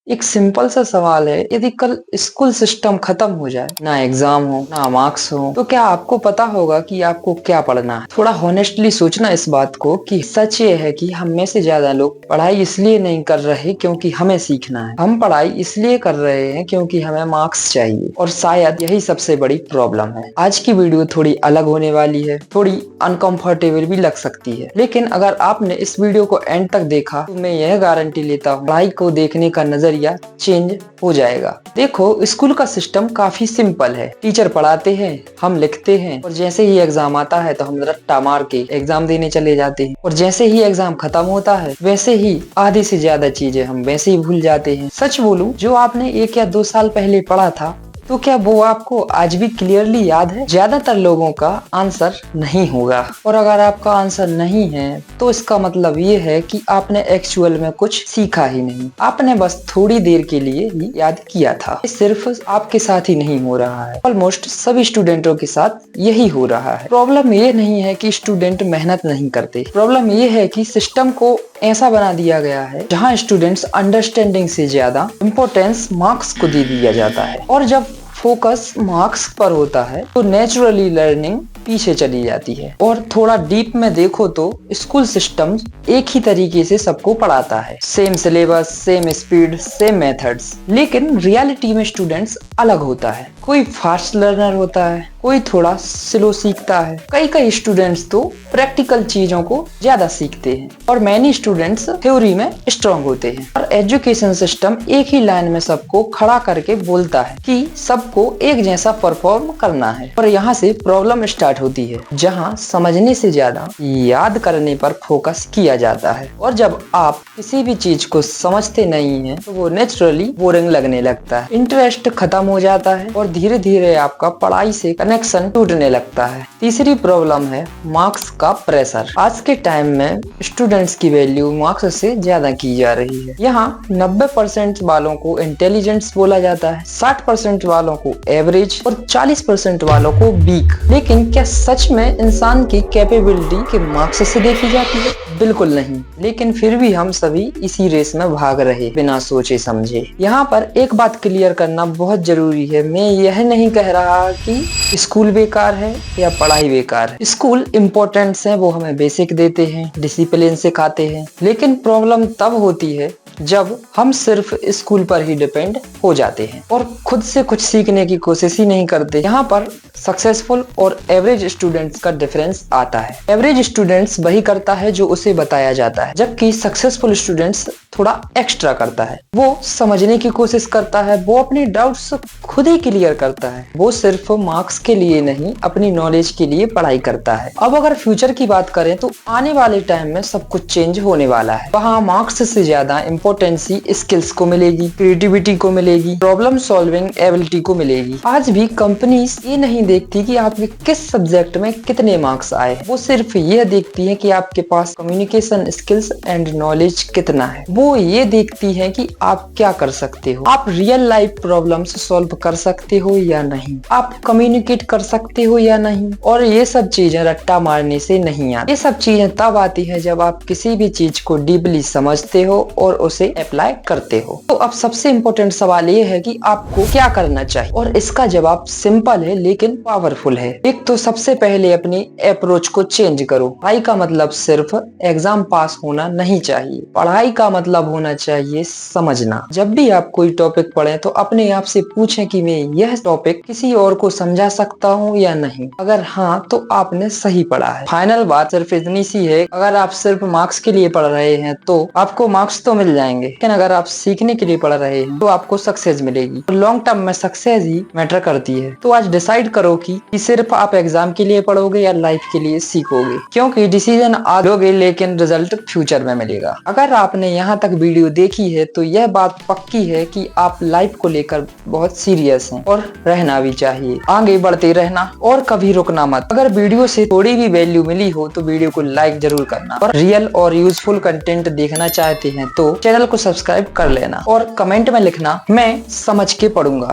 एक सिंपल सा सवाल है, यदि कल स्कूल सिस्टम खत्म हो जाए, ना एग्जाम हो ना मार्क्स हो, तो क्या आपको पता होगा कि आपको क्या पढ़ना है? थोड़ा हॉनेस्टली सोचना इस बात को कि सच ये है कि हम में से ज्यादा लोग पढ़ाई इसलिए नहीं कर रहे क्योंकि हमें सीखना है। हम पढ़ाई इसलिए कर रहे हैं क्योंकि हमें मार्क्स चाहिए, और शायद यही सबसे बड़ी प्रॉब्लम है। आज की वीडियो थोड़ी अलग होने वाली है, थोड़ी अनकंफर्टेबल भी लग सकती है, लेकिन अगर आपने इस वीडियो को एंड तक देखा तो मैं यह गारंटी लेता हूँ पढ़ाई को देखने का नजरिया चेंज हो जाएगा। देखो, स्कूल का सिस्टम काफी सिंपल है। टीचर पढ़ाते हैं, हम लिखते हैं, और जैसे ही एग्जाम आता है तो हम रट्टा मार के एग्जाम देने चले जाते हैं, और जैसे ही एग्जाम खत्म होता है वैसे ही आधे से ज्यादा चीजें हम वैसे ही भूल जाते हैं। सच बोलूं, जो आपने 1 या 2 साल पहले पढ़ा था तो क्या वो आपको आज भी क्लियरली याद है? ज्यादातर लोगों का आंसर नहीं होगा, और अगर आपका आंसर नहीं है तो इसका मतलब ये है कि आपने एक्चुअल में कुछ सीखा ही नहीं। आपने बस थोड़ी देर के लिए ही याद किया था। ये सिर्फ आपके साथ ही नहीं हो रहा है, ऑलमोस्ट सभी स्टूडेंटों के साथ यही हो रहा है। प्रॉब्लम ये नहीं है कि स्टूडेंट मेहनत नहीं करते, प्रॉब्लम ये है कि सिस्टम को ऐसा बना दिया गया है जहाँ स्टूडेंट्स अंडरस्टैंडिंग से ज्यादा इम्पोर्टेंस मार्क्स को दे दिया जाता है, और जब फोकस मार्क्स पर होता है तो नेचुरली लर्निंग पीछे चली जाती है। और थोड़ा डीप में देखो तो स्कूल सिस्टम एक ही तरीके से सबको पढ़ाता है, same syllabus, same speed, same methods, लेकिन रियलिटी में स्टूडेंट्स अलग होता है। कोई फास्ट लर्नर होता है, कोई थोड़ा स्लो सीखता है, कई स्टूडेंट्स तो प्रैक्टिकल चीजों को ज्यादा सीखते हैं, और मैनी स्टूडेंट्स थ्योरी में स्ट्रांग होते हैं। और एजुकेशन सिस्टम एक ही लाइन में सबको खड़ा करके बोलता है कि सबको एक जैसा परफॉर्म करना है, और यहाँ से प्रॉब्लम स्टार्ट होती है, जहाँ समझने से ज्यादा याद करने पर फोकस किया जाता है। और जब आप किसी भी चीज को समझते नहीं हैं तो वो नेचुरली बोरिंग लगने लगता है, इंटरेस्ट खत्म हो जाता है, और धीरे धीरे आपका पढ़ाई से कनेक्शन टूटने लगता है। तीसरी प्रॉब्लम है मार्क्स का प्रेशर। आज के टाइम में स्टूडेंट्स की वैल्यू मार्क्स से ज्यादा की जा रही है। यहाँ 90% वालों को इंटेलिजेंट्स बोला जाता है, 60% वालों को एवरेज, और 40% वालों को वीक। लेकिन क्या सच में इंसान की कैपेबिलिटी के मार्क्स से देखी जाती है? बिल्कुल नहीं। लेकिन फिर भी हम सभी इसी रेस में भाग रहे बिना सोचे समझे। यहाँ पर एक बात क्लियर करना बहुत जरूरी है। मैं यह नहीं कह रहा कि स्कूल बेकार है या पढ़ाई बेकार है। स्कूल इम्पोर्टेंट्स है, वो हमें बेसिक देते हैं, डिसिप्लिन सिखाते हैं, लेकिन प्रॉब्लम तब होती है जब हम सिर्फ स्कूल पर ही डिपेंड हो जाते हैं और खुद से कुछ सीखने की कोशिश ही नहीं करते। यहाँ पर सक्सेसफुल और एवरेज स्टूडेंट्स का डिफरेंस आता है। एवरेज स्टूडेंट्स वही करता है जो उसे बताया जाता है, जबकि सक्सेसफुल स्टूडेंट्स थोड़ा एक्स्ट्रा करता है। वो समझने की कोशिश करता है, वो अपने डाउट्स खुद ही क्लियर करता है, वो सिर्फ मार्क्स के लिए नहीं अपनी नॉलेज के लिए पढ़ाई करता है। अब अगर फ्यूचर की बात करें तो आने वाले टाइम में सब कुछ चेंज होने वाला है। वहाँ मार्क्स से ज्यादा इम्पोर्टेंसी स्किल्स को मिलेगी, क्रिएटिविटी को मिलेगी, प्रॉब्लम सॉल्विंग एबिलिटी को मिलेगी। आज भी कंपनीज ये नहीं देखती कि आपके किस सब्जेक्ट में कितने मार्क्स आए, वो सिर्फ ये देखती है कि आपके पास कम्युनिकेशन स्किल्स एंड नॉलेज कितना है। वो ये देखती है कि आप क्या कर सकते हो, आप रियल लाइफ प्रॉब्लम्स सॉल्व कर सकते हो या नहीं, आप कम्युनिकेट कर सकते हो या नहीं। और ये सब चीजें रट्टा मारने से नहीं आती। ये सब चीजें तब आती है जब आप किसी भी चीज को डीपली समझते हो और उसे अप्लाई करते हो। तो अब सबसे इम्पोर्टेंट सवाल ये है कि आपको क्या करना चाहिए, और इसका जवाब सिंपल है लेकिन पावरफुल है। एक तो सबसे पहले अपनी अप्रोच को चेंज करो। पढ़ाई का मतलब सिर्फ एग्जाम पास होना नहीं चाहिए, पढ़ाई का मतलब होना चाहिए समझना। जब भी आप कोई टॉपिक पढ़ें तो अपने आप से पूछें कि मैं यह टॉपिक किसी और को समझा सकता हूँ या नहीं। अगर हाँ तो आपने सही पढ़ा है। फाइनल बात सिर्फ इतनी सी है, अगर आप सिर्फ मार्क्स के लिए पढ़ रहे हैं तो आपको मार्क्स तो मिल जाएंगे, लेकिन अगर आप सीखने के लिए पढ़ रहे हैं तो आपको सक्सेस मिलेगी। तो लॉन्ग टर्म में सक्सेस ही मैटर करती है। तो आज डिसाइड करो कि सिर्फ आप एग्जाम के लिए पढ़ोगे या लाइफ के लिए सीखोगे, क्योंकि डिसीजन आज लोगे लेकिन रिजल्ट फ्यूचर में मिलेगा। अगर आपने यहाँ तक वीडियो देखी है तो यह बात पक्की है कि आप लाइफ को लेकर बहुत सीरियस हैं, और रहना भी चाहिए। आगे बढ़ते रहना और कभी रुकना मत। अगर वीडियो से थोड़ी भी वैल्यू मिली हो तो वीडियो को लाइक जरूर करना, और रियल और यूजफुल कंटेंट देखना चाहते हैं तो चैनल को सब्सक्राइब कर लेना, और कमेंट में लिखना मैं समझ के पढ़ूंगा।